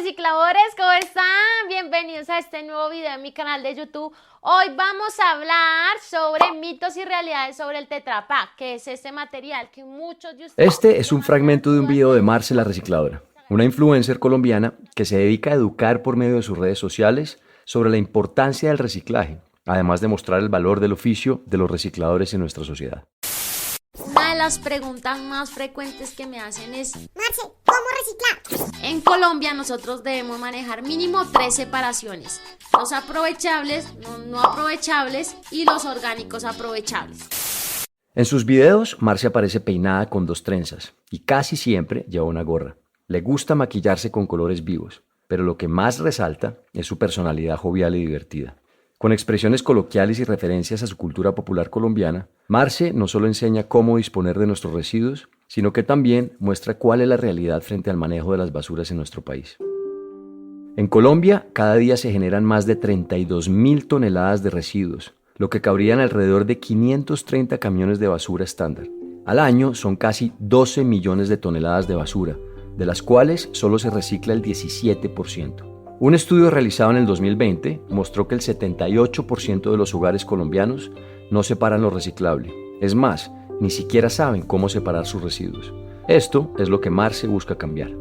recicladores, ¿cómo están? Bienvenidos a este nuevo video en mi canal de YouTube. Hoy vamos a hablar sobre mitos y realidades sobre el Tetra Pak, que es este material que muchos de ustedes... Este es un fragmento de un video de Marce la Recicladora, una influencer colombiana que se dedica a educar por medio de sus redes sociales sobre la importancia del reciclaje, además de mostrar el valor del oficio de los recicladores en nuestra sociedad. Una de las preguntas más frecuentes que me hacen es: Marce, ¿cómo reciclar? en Colombia nosotros debemos manejar mínimo 3 separaciones: los aprovechables, los no aprovechables y los orgánicos aprovechables. En sus videos, Marce aparece peinada con 2 trenzas y casi siempre lleva una gorra. Le gusta maquillarse con colores vivos, pero lo que más resalta es su personalidad jovial y divertida. Con expresiones coloquiales y referencias a su cultura popular colombiana, Marce no solo enseña cómo disponer de nuestros residuos, sino que también muestra cuál es la realidad frente al manejo de las basuras en nuestro país. En Colombia, cada día se generan más de 32.000 toneladas de residuos, lo que cabrían alrededor de 530 camiones de basura estándar. Al año son casi 12 millones de toneladas de basura, de las cuales solo se recicla el 17%. Un estudio realizado en el 2020 mostró que el 78% de los hogares colombianos no separan lo reciclable. Es más, ni siquiera saben cómo separar sus residuos. Esto es lo que Marce busca cambiar.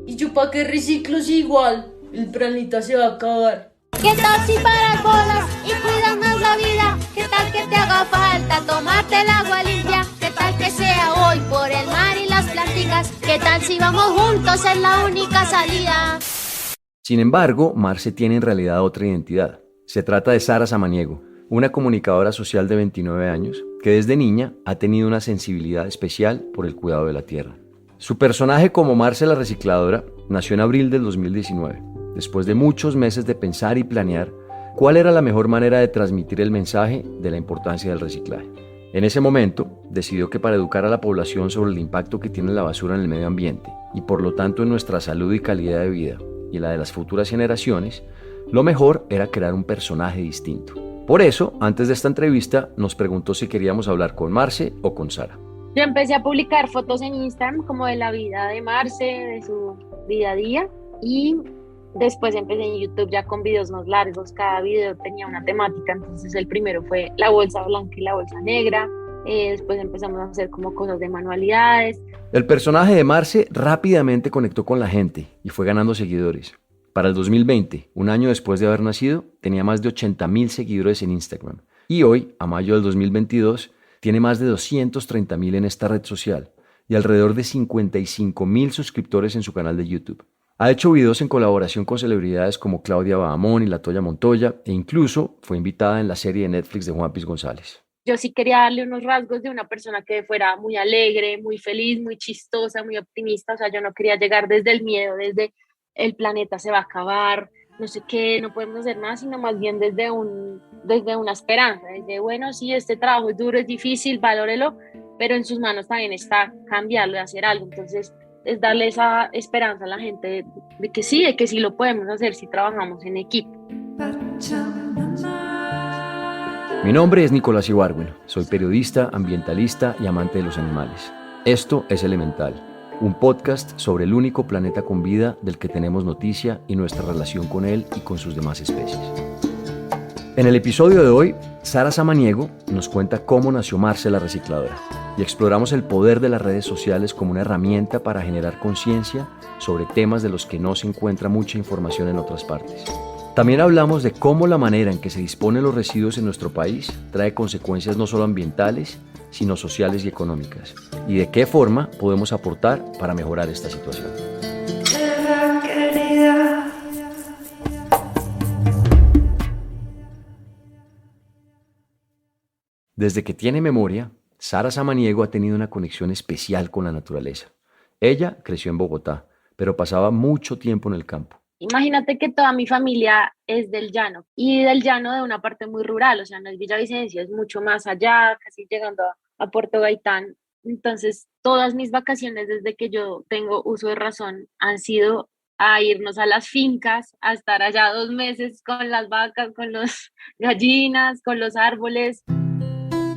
¿Y yo para qué reciclo si igual el planeta se va a acabar? ¿Qué tal si paras bolas y cuidas más la vida? ¿Qué tal que te haga falta tomarte el agua limpia? ¿Qué tal que sea hoy por el mar y las plantitas? ¿Qué tal si vamos juntos en la única salida? Sin embargo, Marce tiene en realidad otra identidad. Se trata de Sara Samaniego, una comunicadora social de 29 años que desde niña ha tenido una sensibilidad especial por el cuidado de la tierra. Su personaje como Marce la Recicladora nació en abril del 2019, después de muchos meses de pensar y planear cuál era la mejor manera de transmitir el mensaje de la importancia del reciclaje. En ese momento, decidió que para educar a la población sobre el impacto que tiene la basura en el medio ambiente y por lo tanto en nuestra salud y calidad de vida y la de las futuras generaciones, lo mejor era crear un personaje distinto. Por eso, antes de esta entrevista, nos preguntó si queríamos hablar con Marce o con Sara. Yo empecé a publicar fotos en Instagram como de la vida de Marce, de su día a día, y después empecé en YouTube ya con videos más largos. Cada video tenía una temática, entonces el primero fue la bolsa blanca y la bolsa negra. Después empezamos a hacer como cosas de manualidades. El personaje de Marce rápidamente conectó con la gente y fue ganando seguidores. Para el 2020, un año después de haber nacido, tenía más de 80.000 seguidores en Instagram. Y hoy, a mayo del 2022, tiene más de 230.000 en esta red social y alrededor de 55.000 suscriptores en su canal de YouTube. Ha hecho videos en colaboración con celebridades como Claudia Bahamón y Latoya Montoya e incluso fue invitada en la serie de Netflix de Juan Piz González. Yo sí quería darle unos rasgos de una persona que fuera muy alegre, muy feliz, muy chistosa, muy optimista. O sea, yo no quería llegar desde el miedo, desde el planeta se va a acabar, no sé qué, no podemos hacer nada, sino más bien desde una esperanza, desde, bueno, sí, este trabajo es duro, es difícil, valórelo, pero en sus manos también está cambiarlo, de hacer algo. Entonces, es darle esa esperanza a la gente de que sí lo podemos hacer si trabajamos en equipo. Mi nombre es Nicolás Ibargüen, soy periodista, ambientalista y amante de los animales. Esto es Elemental, un podcast sobre el único planeta con vida del que tenemos noticia y nuestra relación con él y con sus demás especies. En el episodio de hoy, Sara Samaniego nos cuenta cómo nació Marce la Recicladora y exploramos el poder de las redes sociales como una herramienta para generar conciencia sobre temas de los que no se encuentra mucha información en otras partes. También hablamos de cómo la manera en que se disponen los residuos en nuestro país trae consecuencias no solo ambientales, sino sociales y económicas, y de qué forma podemos aportar para mejorar esta situación. Desde que tiene memoria, Sara Samaniego ha tenido una conexión especial con la naturaleza. Ella creció en Bogotá, pero pasaba mucho tiempo en el campo. Imagínate que toda mi familia es del llano y del llano de una parte muy rural, o sea, no es Villavicencio, es mucho más allá, casi llegando a Puerto Gaitán. Entonces, todas mis vacaciones desde que yo tengo uso de razón han sido a irnos a las fincas, a estar allá 2 meses con las vacas, con las gallinas, con los árboles.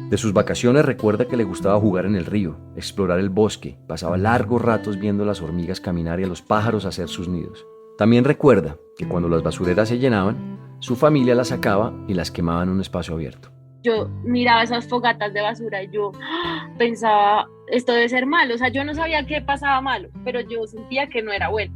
De sus vacaciones recuerda que le gustaba jugar en el río, explorar el bosque, pasaba largos ratos viendo a las hormigas caminar y a los pájaros hacer sus nidos. También recuerda que cuando las basureras se llenaban, su familia las sacaba y las quemaba en un espacio abierto. Yo miraba esas fogatas de basura y yo pensaba, esto debe ser malo. O sea, yo no sabía qué pasaba malo, pero yo sentía que no era bueno.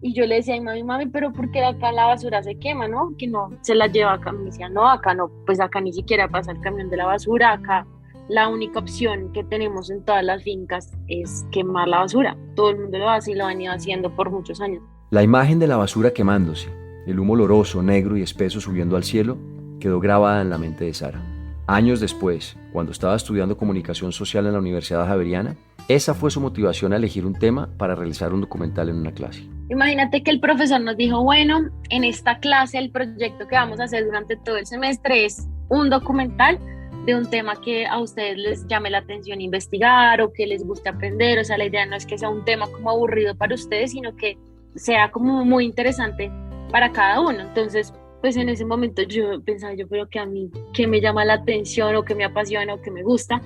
Y yo le decía a mi mami, pero ¿por qué acá la basura se quema, no? Que no se la lleva acá. Me decía, no, acá no, pues acá ni siquiera pasa el camión de la basura. Acá la única opción que tenemos en todas las fincas es quemar la basura. Todo el mundo lo hace y lo ha venido haciendo por muchos años. La imagen de la basura quemándose, el humo oloroso, negro y espeso subiendo al cielo, quedó grabada en la mente de Sara. Años después, cuando estaba estudiando comunicación social en la Universidad Javeriana, esa fue su motivación a elegir un tema para realizar un documental en una clase. Imagínate que el profesor nos dijo, bueno, en esta clase el proyecto que vamos a hacer durante todo el semestre es un documental de un tema que a ustedes les llame la atención investigar o que les guste aprender. O sea, la idea no es que sea un tema como aburrido para ustedes, sino que sea como muy interesante para cada uno. Entonces, pues en ese momento yo pensaba, pero que a mí, ¿qué me llama la atención o que me apasiona o que me gusta?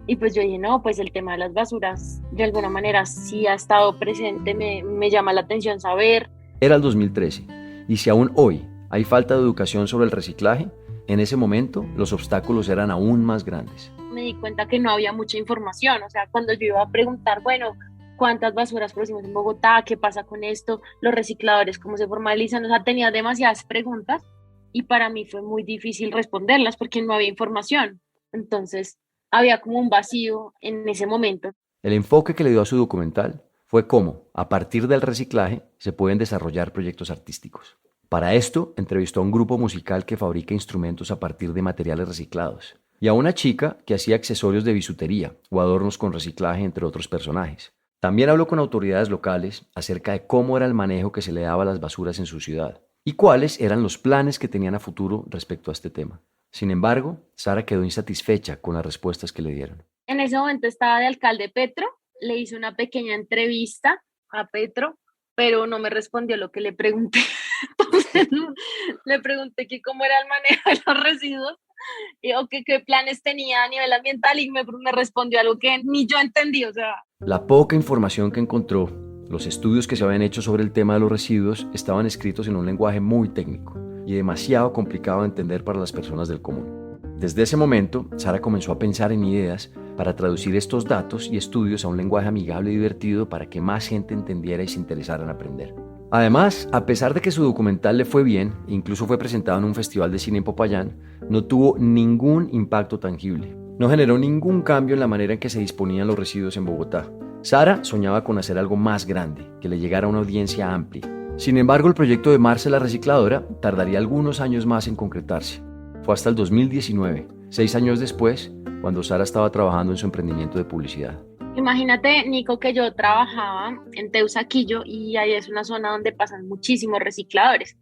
Y pues yo dije, no, pues el tema de las basuras de alguna manera sí ha estado presente, me llama la atención saber. Era el 2013, y si aún hoy hay falta de educación sobre el reciclaje, en ese momento los obstáculos eran aún más grandes. Me di cuenta que no había mucha información. O sea, cuando yo iba a preguntar, bueno, ¿cuántas basuras producimos en Bogotá? ¿Qué pasa con esto? ¿Los recicladores cómo se formalizan? O sea, tenía demasiadas preguntas y para mí fue muy difícil responderlas porque no había información. Entonces, había como un vacío en ese momento. El enfoque que le dio a su documental fue cómo, a partir del reciclaje, se pueden desarrollar proyectos artísticos. Para esto, entrevistó a un grupo musical que fabrica instrumentos a partir de materiales reciclados y a una chica que hacía accesorios de bisutería o adornos con reciclaje, entre otros personajes. También habló con autoridades locales acerca de cómo era el manejo que se le daba a las basuras en su ciudad y cuáles eran los planes que tenían a futuro respecto a este tema. Sin embargo, Sara quedó insatisfecha con las respuestas que le dieron. En ese momento estaba de alcalde Petro, le hice una pequeña entrevista a Petro, pero no me respondió lo que le pregunté. Entonces le pregunté que cómo era el manejo de los residuos o qué planes tenía a nivel ambiental y me respondió algo que ni yo entendí. O sea, la poca información que encontró, los estudios que se habían hecho sobre el tema de los residuos estaban escritos en un lenguaje muy técnico y demasiado complicado de entender para las personas del común. Desde ese momento, Sara comenzó a pensar en ideas para traducir estos datos y estudios a un lenguaje amigable y divertido para que más gente entendiera y se interesara en aprender. Además, a pesar de que su documental le fue bien, incluso fue presentado en un festival de cine en Popayán, no tuvo ningún impacto tangible. No generó ningún cambio en la manera en que se disponían los residuos en Bogotá. Sara soñaba con hacer algo más grande, que le llegara a una audiencia amplia. Sin embargo, el proyecto de Marce la recicladora tardaría algunos años más en concretarse. Fue hasta el 2019, 6 años después, cuando Sara estaba trabajando en su emprendimiento de publicidad. Imagínate, Nico, que yo trabajaba en Teusaquillo y ahí es una zona donde pasan muchísimos recicladores.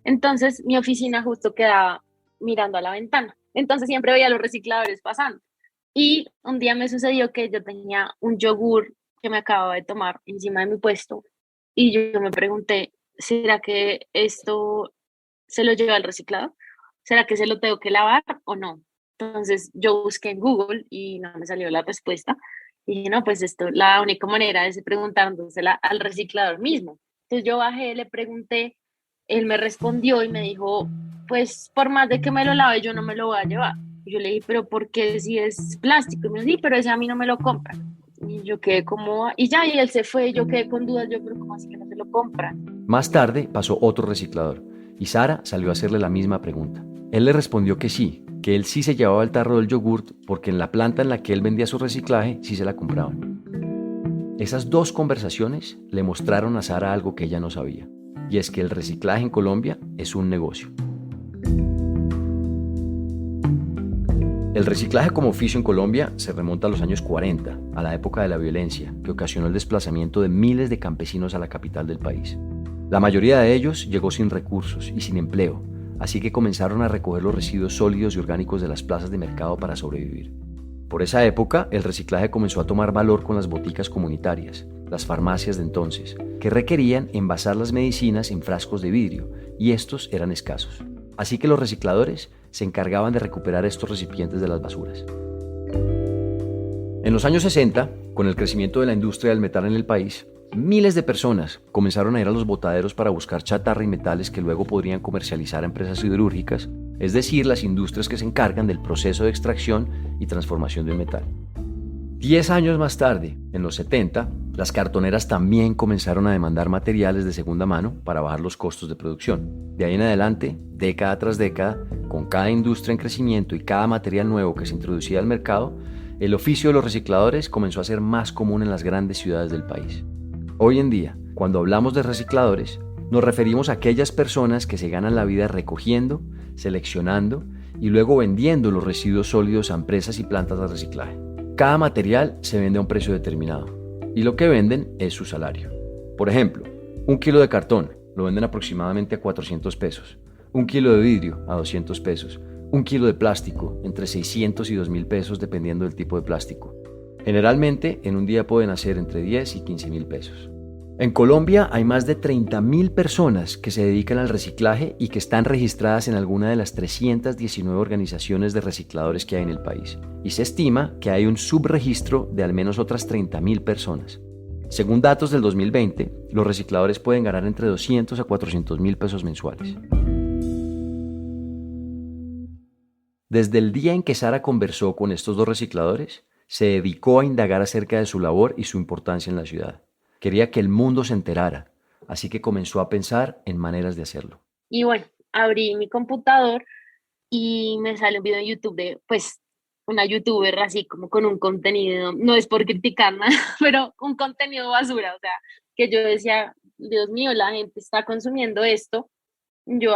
Entonces, mi oficina justo quedaba mirando a la ventana. Entonces, siempre veía a los recicladores pasando. Y un día me sucedió que yo tenía un yogur que me acababa de tomar encima de mi puesto y yo me pregunté, ¿será que esto se lo lleva al reciclador? ¿Será que se lo tengo que lavar o no? Entonces, yo busqué en Google y no me salió la respuesta. Y dije, no, pues esto, la única manera es preguntándosela al reciclador mismo. Entonces yo bajé, le pregunté, él me respondió y me dijo, pues por más de que me lo lave, yo no me lo voy a llevar. Y yo le dije, pero ¿por qué si es plástico? Y me dijo, sí, pero ese a mí no me lo compran. Y yo quedé como, y ya, y él se fue, y yo quedé con dudas, yo, pero ¿cómo así que no se lo compran? Más tarde pasó otro reciclador y Sara salió a hacerle la misma pregunta. Él le respondió que sí, que él sí se llevaba el tarro del yogurt porque en la planta en la que él vendía su reciclaje sí se la compraban. Esas dos conversaciones le mostraron a Sara algo que ella no sabía, y es que el reciclaje en Colombia es un negocio. El reciclaje como oficio en Colombia se remonta a los años 40, a la época de la violencia, que ocasionó el desplazamiento de miles de campesinos a la capital del país. La mayoría de ellos llegó sin recursos y sin empleo, así que comenzaron a recoger los residuos sólidos y orgánicos de las plazas de mercado para sobrevivir. Por esa época, el reciclaje comenzó a tomar valor con las boticas comunitarias, las farmacias de entonces, que requerían envasar las medicinas en frascos de vidrio, y estos eran escasos. Así que los recicladores se encargaban de recuperar estos recipientes de las basuras. En los años 60, con el crecimiento de la industria del metal en el país, Miles de personas comenzaron a ir a los botaderos para buscar chatarra y metales que luego podrían comercializar a empresas siderúrgicas, es decir, las industrias que se encargan del proceso de extracción y transformación del metal. 10 años más tarde, en los 70, las cartoneras también comenzaron a demandar materiales de segunda mano para bajar los costos de producción. De ahí en adelante, década tras década, con cada industria en crecimiento y cada material nuevo que se introducía al mercado, el oficio de los recicladores comenzó a ser más común en las grandes ciudades del país. Hoy en día, cuando hablamos de recicladores, nos referimos a aquellas personas que se ganan la vida recogiendo, seleccionando y luego vendiendo los residuos sólidos a empresas y plantas de reciclaje. Cada material se vende a un precio determinado y lo que venden es su salario. Por ejemplo, 1 kilo de cartón lo venden aproximadamente a 400 pesos, 1 kilo de vidrio a 200 pesos, 1 kilo de plástico entre 600 y 2.000 pesos dependiendo del tipo de plástico. Generalmente en un día pueden hacer entre 10 y 15.000 pesos. En Colombia hay más de 30.000 personas que se dedican al reciclaje y que están registradas en alguna de las 319 organizaciones de recicladores que hay en el país. Y se estima que hay un subregistro de al menos otras 30.000 personas. Según datos del 2020, los recicladores pueden ganar entre 200 a 400.000 pesos mensuales. Desde el día en que Sara conversó con estos dos recicladores, se dedicó a indagar acerca de su labor y su importancia en la ciudad. Quería que el mundo se enterara, así que comenzó a pensar en maneras de hacerlo. Y bueno, abrí mi computador y me sale un video en YouTube de, pues, una youtuber así como con un contenido, no es por criticar nada, pero un contenido basura, o sea, que yo decía, Dios mío, la gente está consumiendo esto,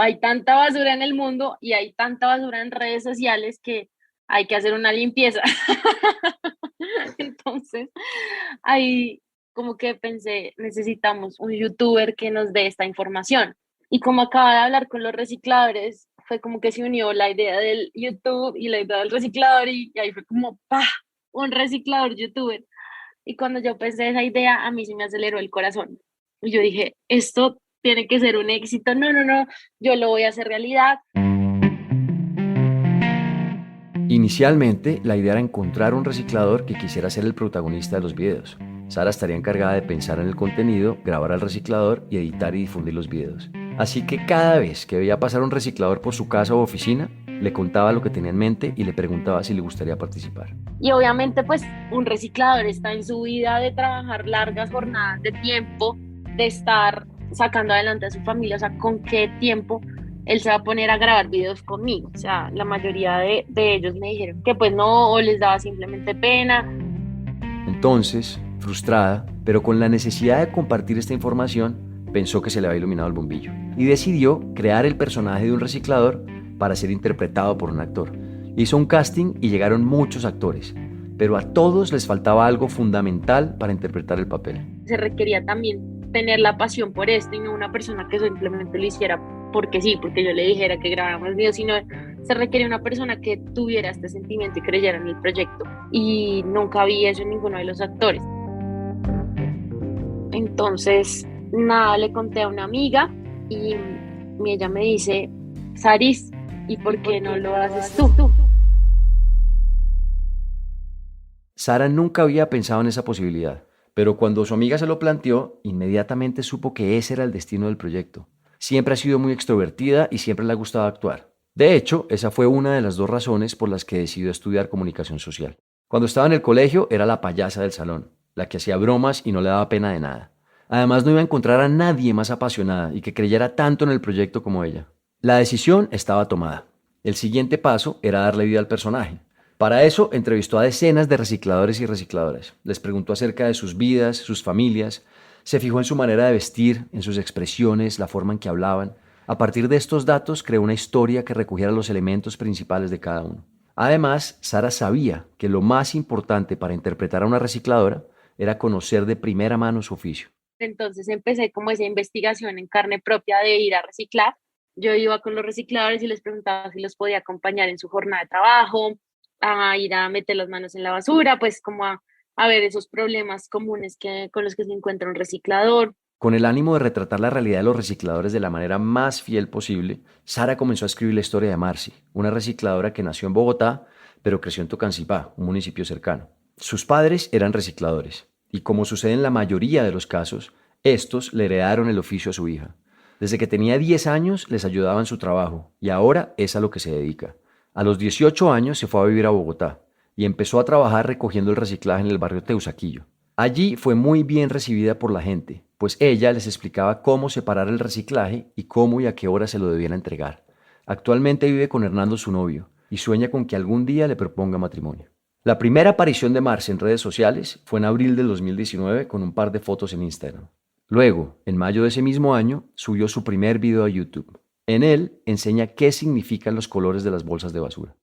hay tanta basura en el mundo y hay tanta basura en redes sociales que hay que hacer una limpieza. Entonces, ahí como que pensé, necesitamos un youtuber que nos dé esta información. Y como acaba de hablar con los recicladores, fue como que se unió la idea del YouTube y la idea del reciclador y ahí fue como, ¡pah! Un reciclador youtuber. Y cuando yo pensé esa idea, a mí se me aceleró el corazón. Y yo dije, esto tiene que ser un éxito. No, yo lo voy a hacer realidad. Inicialmente, la idea era encontrar un reciclador que quisiera ser el protagonista de los videos. Sara estaría encargada de pensar en el contenido, grabar al reciclador y editar y difundir los videos. Así que cada vez que veía pasar un reciclador por su casa o oficina, le contaba lo que tenía en mente y le preguntaba si le gustaría participar. Y obviamente pues un reciclador está en su vida de trabajar largas jornadas de tiempo, de estar sacando adelante a su familia, o sea, ¿con qué tiempo él se va a poner a grabar videos conmigo? O sea, la mayoría de ellos me dijeron que pues no, o les daba simplemente pena. Entonces, frustrada, pero con la necesidad de compartir esta información, pensó que se le había iluminado el bombillo y decidió crear el personaje de un reciclador para ser interpretado por un actor. Hizo un casting y llegaron muchos actores, pero a todos les faltaba algo fundamental para interpretar el papel. Se requería también tener la pasión por esto y no una persona que simplemente lo hiciera porque sí, porque yo le dijera que grabáramos videos, sino se requería una persona que tuviera este sentimiento y creyera en el proyecto. Y nunca vi eso en ninguno de los actores. Entonces, nada, le conté a una amiga y ella me dice, Saris, ¿y por qué no lo haces tú? Sara nunca había pensado en esa posibilidad, pero cuando su amiga se lo planteó, inmediatamente supo que ese era el destino del proyecto. Siempre ha sido muy extrovertida y siempre le ha gustado actuar. De hecho, esa fue una de las 2 razones por las que decidió estudiar comunicación social. Cuando estaba en el colegio era la payasa del salón, la que hacía bromas y no le daba pena de nada. Además, no iba a encontrar a nadie más apasionada y que creyera tanto en el proyecto como ella. La decisión estaba tomada. El siguiente paso era darle vida al personaje. Para eso, entrevistó a decenas de recicladores y recicladoras. Les preguntó acerca de sus vidas, sus familias. Se fijó en su manera de vestir, en sus expresiones, la forma en que hablaban. A partir de estos datos, creó una historia que recogiera los elementos principales de cada uno. Además, Sara sabía que lo más importante para interpretar a una recicladora era conocer de primera mano su oficio. Entonces empecé como esa investigación en carne propia de ir a reciclar. Yo iba con los recicladores y les preguntaba si los podía acompañar en su jornada de trabajo, a ir a meter las manos en la basura, pues como a ver esos problemas comunes con los que se encuentra un reciclador. Con el ánimo de retratar la realidad de los recicladores de la manera más fiel posible, Sara comenzó a escribir la historia de Marcy, una recicladora que nació en Bogotá, pero creció en Tocancipá, un municipio cercano. Sus padres eran recicladores. Y como sucede en la mayoría de los casos, estos le heredaron el oficio a su hija. Desde que tenía 10 años les ayudaba en su trabajo y ahora es a lo que se dedica. A los 18 años se fue a vivir a Bogotá y empezó a trabajar recogiendo el reciclaje en el barrio Teusaquillo. Allí fue muy bien recibida por la gente, pues ella les explicaba cómo separar el reciclaje y cómo y a qué hora se lo debían entregar. Actualmente vive con Hernando, su novio, y sueña con que algún día le proponga matrimonio. La primera aparición de Marce en redes sociales fue en abril del 2019 con un par de fotos en Instagram. Luego, en mayo de ese mismo año, subió su primer video a YouTube. En él enseña qué significan los colores de las bolsas de basura.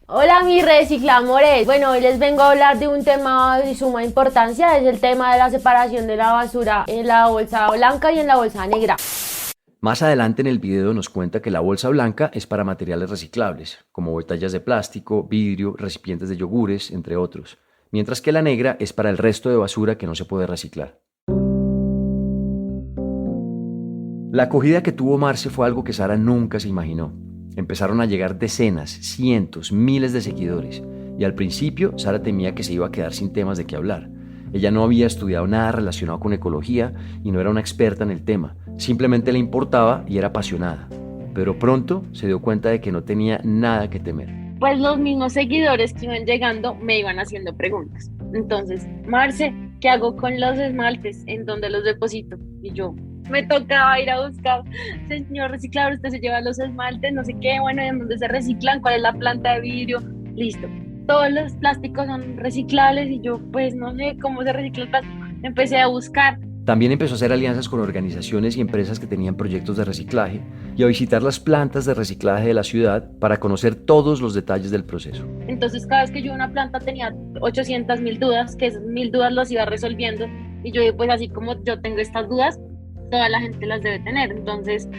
Hola mis reciclamores, bueno, hoy les vengo a hablar de un tema de suma importancia, es el tema de la separación de la basura en la bolsa blanca y en la bolsa negra. Más adelante en el video nos cuenta que la bolsa blanca es para materiales reciclables, como botellas de plástico, vidrio, recipientes de yogures, entre otros, mientras que la negra es para el resto de basura que no se puede reciclar. La acogida que tuvo Marce fue algo que Sara nunca se imaginó. Empezaron a llegar decenas, cientos, miles de seguidores, y al principio Sara temía que se iba a quedar sin temas de qué hablar. Ella no había estudiado nada relacionado con ecología y no era una experta en el tema, simplemente le importaba y era apasionada. Pero pronto se dio cuenta de que no tenía nada que temer. Pues los mismos seguidores que iban llegando me iban haciendo preguntas. Entonces, Marce, ¿qué hago con los esmaltes? ¿En dónde los deposito? Y yo, me tocaba ir a buscar, señor reciclador, usted se lleva los esmaltes, no sé qué, bueno, ¿en dónde se reciclan? ¿Cuál es la planta de vidrio? Listo. Todos los plásticos son reciclables y yo, pues no sé cómo se recicla el plástico. Empecé a buscar. También empezó a hacer alianzas con organizaciones y empresas que tenían proyectos de reciclaje y a visitar las plantas de reciclaje de la ciudad para conocer todos los detalles del proceso. Entonces cada vez que yo una planta tenía 800.000 dudas, que esas 1.000 dudas las iba resolviendo y yo pues así como yo tengo estas dudas, toda la gente las debe tener. Entonces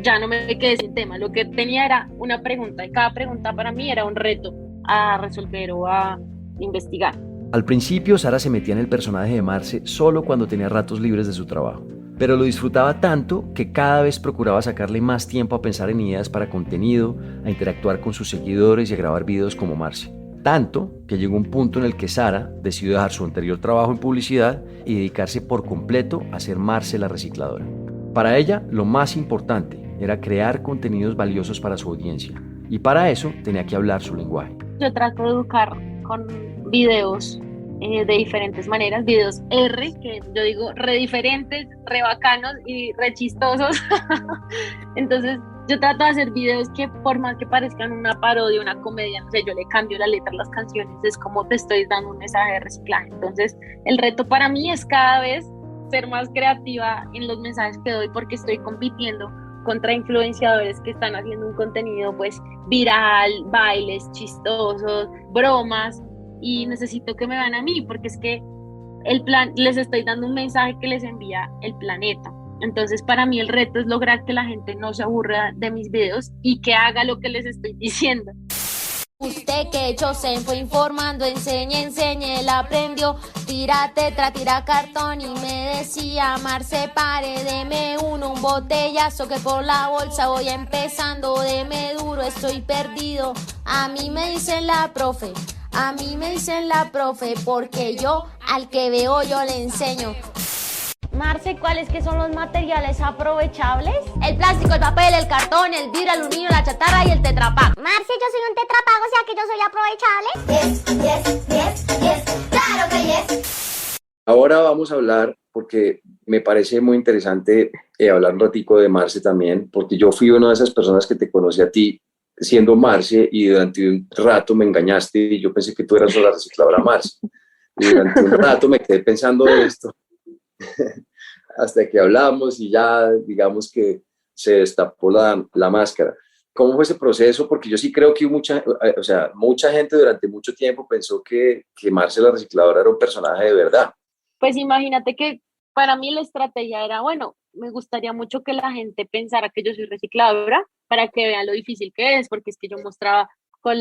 ya no me quedé sin tema, lo que tenía era una pregunta y cada pregunta para mí era un reto a resolver o a investigar. Al principio, Sara se metía en el personaje de Marce solo cuando tenía ratos libres de su trabajo, pero lo disfrutaba tanto que cada vez procuraba sacarle más tiempo a pensar en ideas para contenido, a interactuar con sus seguidores y a grabar videos como Marce. Tanto que llegó un punto en el que Sara decidió dejar su anterior trabajo en publicidad y dedicarse por completo a ser Marce la recicladora. Para ella, lo más importante era crear contenidos valiosos para su audiencia, y para eso tenía que hablar su lenguaje. Yo trato de educar con videos de diferentes maneras, videos R, que yo digo re diferentes, re bacanos y re chistosos. Entonces yo trato de hacer videos que por más que parezcan una parodia, una comedia, no sé, yo le cambio la letra a las canciones, es como te estoy dando un mensaje de reciclaje. Entonces el reto para mí es cada vez ser más creativa en los mensajes que doy porque estoy compitiendo contra influenciadores que están haciendo un contenido pues viral, bailes chistosos, bromas, y necesito que me vean a mí porque es que les estoy dando un mensaje que les envía el planeta. Entonces para mí el reto es lograr que la gente no se aburra de mis videos y que haga lo que les estoy diciendo. Usted que yo se fue informando, enseñe, él aprendió. Tira tetra, tira cartón y me decía, Marce, pare, deme un botellazo que por la bolsa voy empezando, deme duro, estoy perdido. A mí me dicen la profe, porque yo al que veo yo le enseño. Marce, ¿cuáles que son los materiales aprovechables? El plástico, el papel, el cartón, el vidrio, el aluminio, la chatarra y el Tetra Pak. Marce, yo soy un Tetra Pak, o sea que yo soy aprovechable. Yes, claro que yes. Ahora vamos a hablar, porque me parece muy interesante hablar un ratico de Marce también, porque yo fui una de esas personas que te conocí a ti siendo Marce y durante un rato me engañaste y yo pensé que tú eras la recicladora Marce. Y durante un rato me quedé pensando esto. Hasta que hablamos y ya digamos que se destapó la máscara. ¿Cómo fue ese proceso? Porque yo sí creo que mucha gente durante mucho tiempo pensó que Marce la recicladora era un personaje de verdad. Pues imagínate que para mí la estrategia era, bueno, me gustaría mucho que la gente pensara que yo soy recicladora para que vean lo difícil que es, porque es que yo mostraba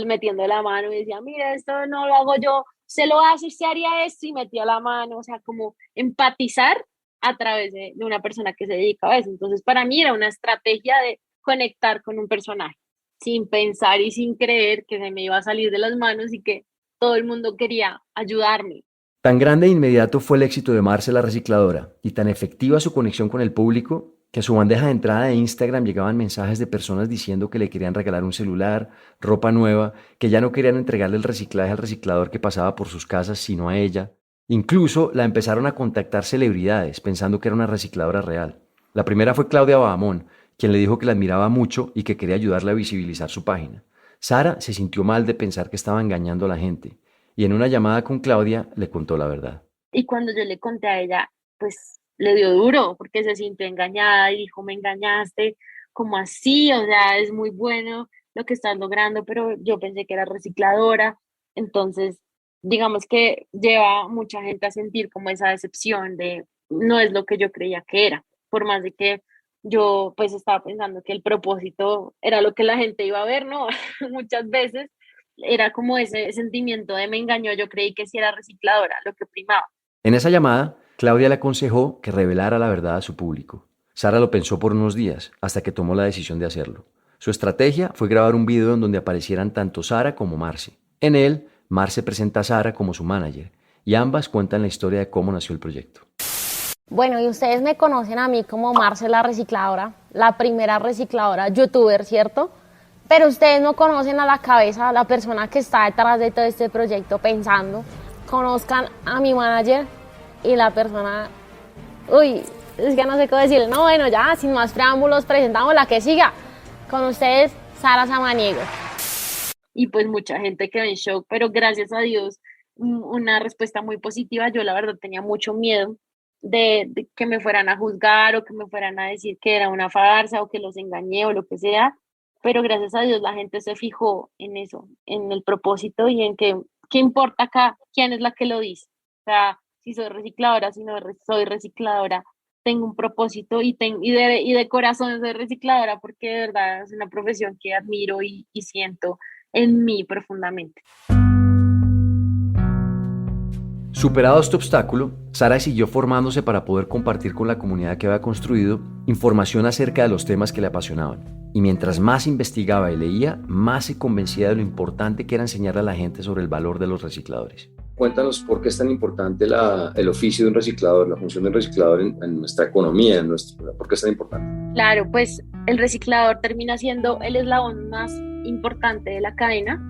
metiendo la mano y decía, mira, esto no lo hago yo, se lo hace, se haría esto y metía la mano, o sea, como empatizar a través de una persona que se dedica a eso. Entonces, para mí era una estrategia de conectar con un personaje, sin pensar y sin creer que se me iba a salir de las manos y que todo el mundo quería ayudarme. Tan grande e inmediato fue el éxito de Marce la recicladora y tan efectiva su conexión con el público que a su bandeja de entrada de Instagram llegaban mensajes de personas diciendo que le querían regalar un celular, ropa nueva, que ya no querían entregarle el reciclaje al reciclador que pasaba por sus casas, sino a ella. Incluso la empezaron a contactar celebridades pensando que era una recicladora real. La primera fue Claudia Bahamón, quien le dijo que la admiraba mucho y que quería ayudarle a visibilizar su página. Sara se sintió mal de pensar que estaba engañando a la gente y en una llamada con Claudia le contó la verdad. Y cuando yo le conté a ella, pues le dio duro porque se sintió engañada y dijo, me engañaste, ¿cómo así? O sea, es muy bueno lo que estás logrando, pero yo pensé que era recicladora. Entonces, digamos que lleva a mucha gente a sentir como esa decepción de no es lo que yo creía que era, por más de que yo pues estaba pensando que el propósito era lo que la gente iba a ver, ¿no? Muchas veces era como ese sentimiento de me engañó, yo creí que sí era recicladora, lo que primaba. En esa llamada, Claudia le aconsejó que revelara la verdad a su público. Sara lo pensó por unos días, hasta que tomó la decisión de hacerlo. Su estrategia fue grabar un video en donde aparecieran tanto Sara como Marce. En él, Marce presenta a Sara como su manager, y ambas cuentan la historia de cómo nació el proyecto. Bueno, y ustedes me conocen a mí como Marce la recicladora, la primera recicladora youtuber, ¿cierto? Pero ustedes no conocen a la cabeza, a la persona que está detrás de todo este proyecto pensando. Conozcan a mi manager y la persona... Uy, es que no sé cómo decirle. No, bueno, ya, sin más preámbulos, presentamos la que siga. Con ustedes, Sara Samaniego. Y pues mucha gente quedó en shock, pero gracias a Dios, una respuesta muy positiva. Yo la verdad tenía mucho miedo de que me fueran a juzgar o que me fueran a decir que era una farsa o que los engañé o lo que sea, pero gracias a Dios la gente se fijó en eso, en el propósito y en que, ¿qué importa acá? ¿Quién es la que lo dice? O sea, si soy recicladora, si no soy recicladora, tengo un propósito y de corazón soy recicladora porque de verdad es una profesión que admiro y siento en mí profundamente. Superado este obstáculo, Sara siguió formándose para poder compartir con la comunidad que había construido información acerca de los temas que le apasionaban. Y mientras más investigaba y leía, más se convencía de lo importante que era enseñarle a la gente sobre el valor de los recicladores. Cuéntanos por qué es tan importante el oficio de un reciclador, la función de un reciclador en nuestra economía, ¿por qué es tan importante? Claro, pues el reciclador termina siendo el eslabón más importante de la cadena,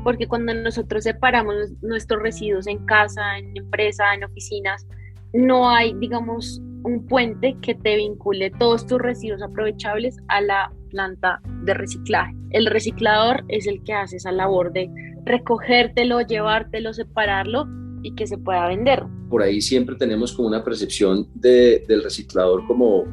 porque cuando nosotros separamos nuestros residuos en casa, en empresa, en oficinas, no hay, digamos, un puente que te vincule todos tus residuos aprovechables a la planta de reciclaje. El reciclador es el que hace esa labor de recogértelo, llevártelo, separarlo y que se pueda vender. Por ahí siempre tenemos como una percepción del reciclador como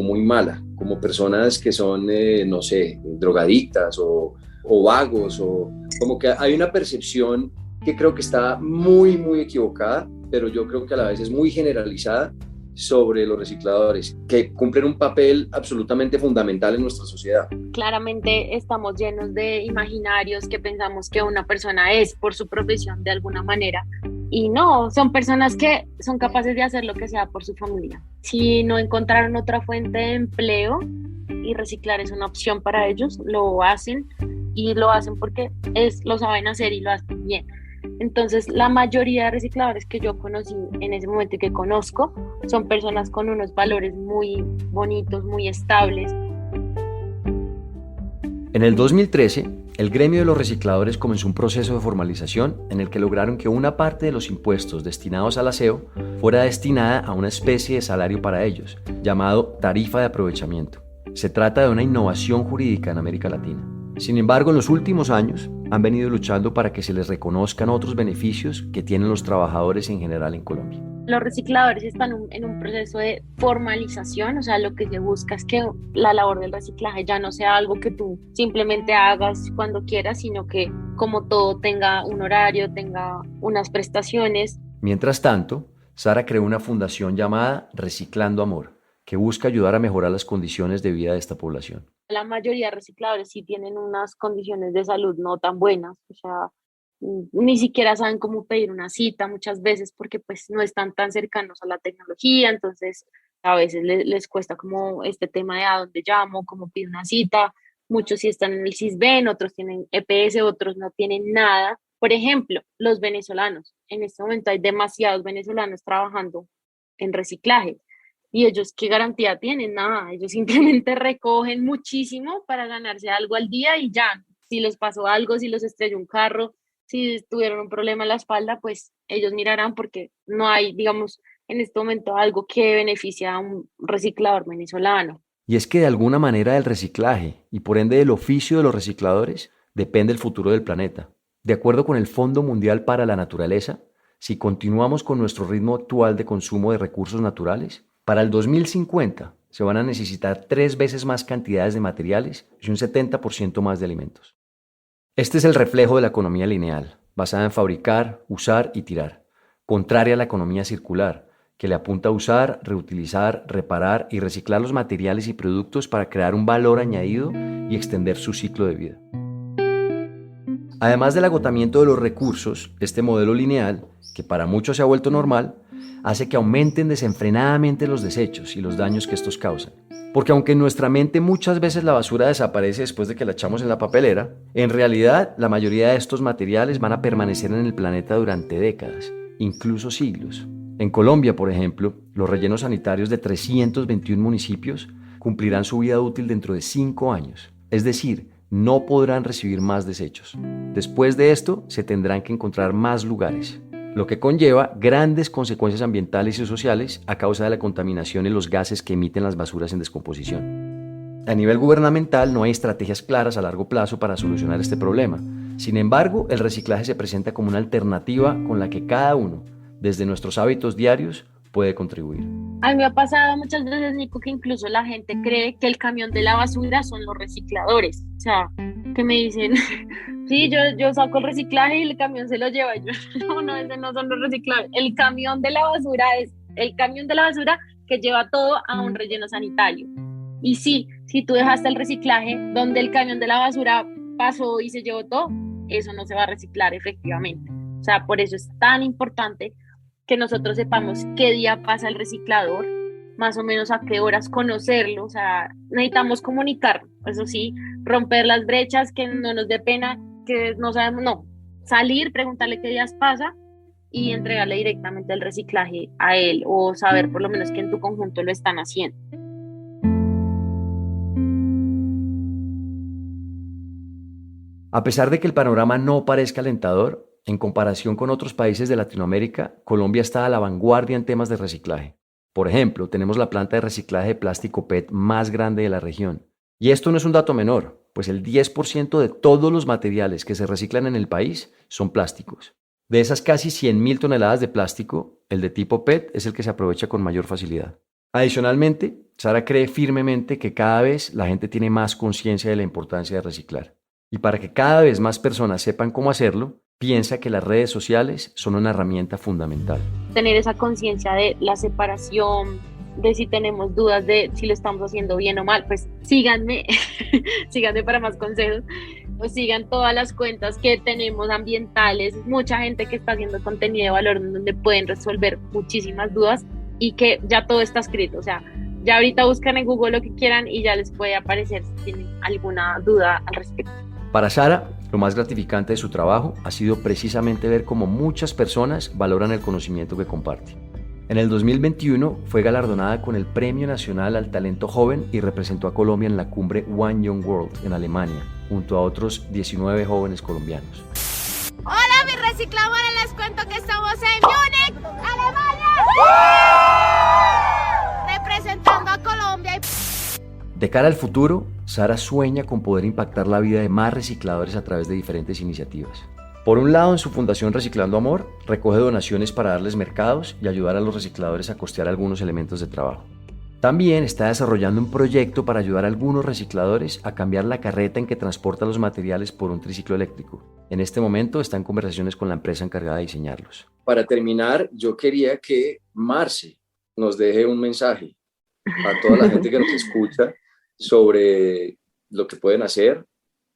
muy mala, como personas que son, no sé, drogadictas o vagos, o como que hay una percepción que creo que está muy, muy equivocada, pero yo creo que a la vez es muy generalizada sobre los recicladores, que cumplen un papel absolutamente fundamental en nuestra sociedad. Claramente estamos llenos de imaginarios que pensamos que una persona es por su profesión de alguna manera, y no, son personas que son capaces de hacer lo que sea por su familia. Si no encontraron otra fuente de empleo y reciclar es una opción para ellos, lo hacen y lo hacen porque lo saben hacer y lo hacen bien. Entonces, la mayoría de recicladores que yo conocí en ese momento y que conozco son personas con unos valores muy bonitos, muy estables. En el 2013, el gremio de los recicladores comenzó un proceso de formalización en el que lograron que una parte de los impuestos destinados al aseo fuera destinada a una especie de salario para ellos, llamado tarifa de aprovechamiento. Se trata de una innovación jurídica en América Latina. Sin embargo, en los últimos años han venido luchando para que se les reconozcan otros beneficios que tienen los trabajadores en general en Colombia. Los recicladores están en un proceso de formalización, o sea, lo que se busca es que la labor del reciclaje ya no sea algo que tú simplemente hagas cuando quieras, sino que como todo tenga un horario, tenga unas prestaciones. Mientras tanto, Sara creó una fundación llamada Reciclando Amor, que busca ayudar a mejorar las condiciones de vida de esta población. La mayoría de recicladores sí tienen unas condiciones de salud no tan buenas, o sea, ni siquiera saben cómo pedir una cita muchas veces porque pues no están tan cercanos a la tecnología, entonces a veces les cuesta como este tema de a dónde llamo, cómo pido una cita. Muchos sí están en el Sisbén, otros tienen EPS, otros no tienen nada. Por ejemplo, los venezolanos. en este momento hay demasiados venezolanos trabajando en reciclaje. Y ellos, ¿qué garantía tienen? Nada, ellos simplemente recogen muchísimo para ganarse algo al día y ya. Si les pasó algo, si los estrelló un carro, si tuvieron un problema en la espalda, pues ellos mirarán, porque no hay, digamos, en este momento algo que beneficie a un reciclador venezolano. Y es que de alguna manera del reciclaje y por ende del oficio de los recicladores depende el futuro del planeta. De acuerdo con el Fondo Mundial para la Naturaleza, si continuamos con nuestro ritmo actual de consumo de recursos naturales, para el 2050 se van a necesitar 3 veces más cantidades de materiales y un 70% más de alimentos. Este es el reflejo de la economía lineal, basada en fabricar, usar y tirar, contraria a la economía circular, que le apunta a usar, reutilizar, reparar y reciclar los materiales y productos para crear un valor añadido y extender su ciclo de vida. Además del agotamiento de los recursos, este modelo lineal, que para muchos se ha vuelto normal, hace que aumenten desenfrenadamente los desechos y los daños que estos causan. Porque aunque en nuestra mente muchas veces la basura desaparece después de que la echamos en la papelera, en realidad la mayoría de estos materiales van a permanecer en el planeta durante décadas, incluso siglos. En Colombia, por ejemplo, los rellenos sanitarios de 321 municipios cumplirán su vida útil dentro de 5 años. Es decir, no podrán recibir más desechos. Después de esto, se tendrán que encontrar más lugares, lo que conlleva grandes consecuencias ambientales y sociales a causa de la contaminación y los gases que emiten las basuras en descomposición. A nivel gubernamental no hay estrategias claras a largo plazo para solucionar este problema. Sin embargo, el reciclaje se presenta como una alternativa con la que cada uno, desde nuestros hábitos diarios, puede contribuir. A mí me ha pasado muchas veces, Nico, que incluso la gente cree que el camión de la basura son los recicladores. O sea, que me dicen, sí, yo saco el reciclaje y el camión se lo lleva. Y yo, no, ese no son los recicladores. El camión de la basura es el camión de la basura que lleva todo a un relleno sanitario. Y sí, si tú dejaste el reciclaje donde el camión de la basura pasó y se llevó todo, eso no se va a reciclar efectivamente. O sea, por eso es tan importante que nosotros sepamos qué día pasa el reciclador, más o menos a qué horas, conocerlo. O sea, necesitamos comunicar, eso sí, romper las brechas, que no nos dé pena, que no sabemos, no, salir, preguntarle qué días pasa y entregarle directamente el reciclaje a él, o saber por lo menos que en tu conjunto lo están haciendo. A pesar de que el panorama no parezca alentador, en comparación con otros países de Latinoamérica, Colombia está a la vanguardia en temas de reciclaje. Por ejemplo, tenemos la planta de reciclaje de plástico PET más grande de la región. Y esto no es un dato menor, pues el 10% de todos los materiales que se reciclan en el país son plásticos. De esas casi 100.000 toneladas de plástico, el de tipo PET es el que se aprovecha con mayor facilidad. Adicionalmente, Sara cree firmemente que cada vez la gente tiene más conciencia de la importancia de reciclar. Y para que cada vez más personas sepan cómo hacerlo, piensa que las redes sociales son una herramienta fundamental. Tener esa conciencia de la separación, de si tenemos dudas de si lo estamos haciendo bien o mal, pues síganme, síganme para más consejos, o sigan todas las cuentas que tenemos ambientales, mucha gente que está haciendo contenido de valor donde pueden resolver muchísimas dudas y que ya todo está escrito. O sea, ya ahorita buscan en Google lo que quieran y ya les puede aparecer si tienen alguna duda al respecto. Para Sara, lo más gratificante de su trabajo ha sido precisamente ver cómo muchas personas valoran el conocimiento que comparte. En el 2021 fue galardonada con el Premio Nacional al Talento Joven y representó a Colombia en la cumbre One Young World en Alemania, junto a otros 19 jóvenes colombianos. Hola, mis recicladores, les cuento que estamos en Múnich, Alemania. Representando a Colombia. De cara al futuro, Sara sueña con poder impactar la vida de más recicladores a través de diferentes iniciativas. Por un lado, en su fundación Reciclando Amor, recoge donaciones para darles mercados y ayudar a los recicladores a costear algunos elementos de trabajo. También está desarrollando un proyecto para ayudar a algunos recicladores a cambiar la carreta en que transportan los materiales por un triciclo eléctrico. En este momento está en conversaciones con la empresa encargada de diseñarlos. Para terminar, yo quería que Marce nos deje un mensaje a toda la gente que nos escucha sobre lo que pueden hacer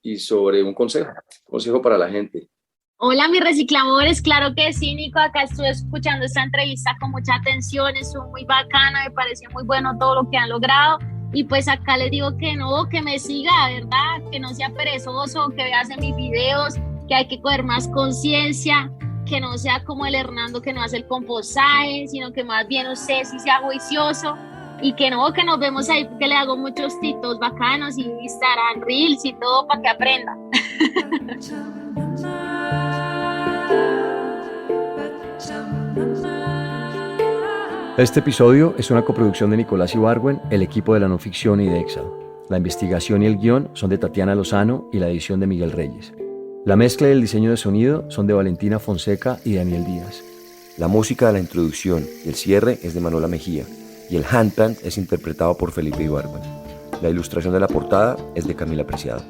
y sobre un consejo para la gente. Hola, mis recicladores, claro que sí, Nico, acá estuve escuchando esta entrevista con mucha atención, estuvo muy bacana, me pareció muy bueno todo lo que han logrado y pues acá les digo que no, que me siga, ¿verdad? Que no sea perezoso, que veas en mis videos, que hay que coger más conciencia, que no sea como el Hernando que no hace el compostaje, sino que más bien usted sí sea juicioso y que no, que nos vemos ahí, que le hago muchos titos bacanos y Instagram, Reels y todo para que aprenda. Este episodio es una coproducción de Nicolás Ibargüen, el equipo de la no ficción y de Exal. La investigación y el guión son de Tatiana Lozano y la edición de Miguel Reyes. La mezcla y el diseño de sonido son de Valentina Fonseca y Daniel Díaz. La música de la introducción y el cierre es de Manuela Mejía y el handpan es interpretado por Felipe Ibargüen. La ilustración de la portada es de Camila Preciado.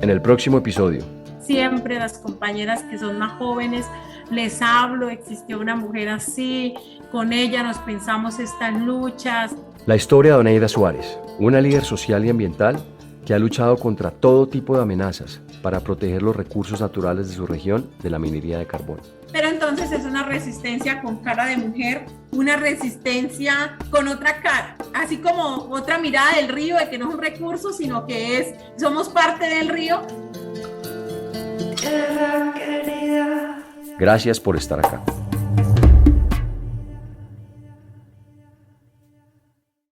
En el próximo episodio. Siempre las compañeras que son más jóvenes les hablo, existió una mujer así, con ella nos pensamos estas luchas. La historia de Oneida Suárez, una líder social y ambiental que ha luchado contra todo tipo de amenazas para proteger los recursos naturales de su región de la minería de carbón. Pero entonces es una resistencia con cara de mujer, una resistencia con otra cara, así como otra mirada del río, de que no es un recurso, sino que somos parte del río. Gracias por estar acá.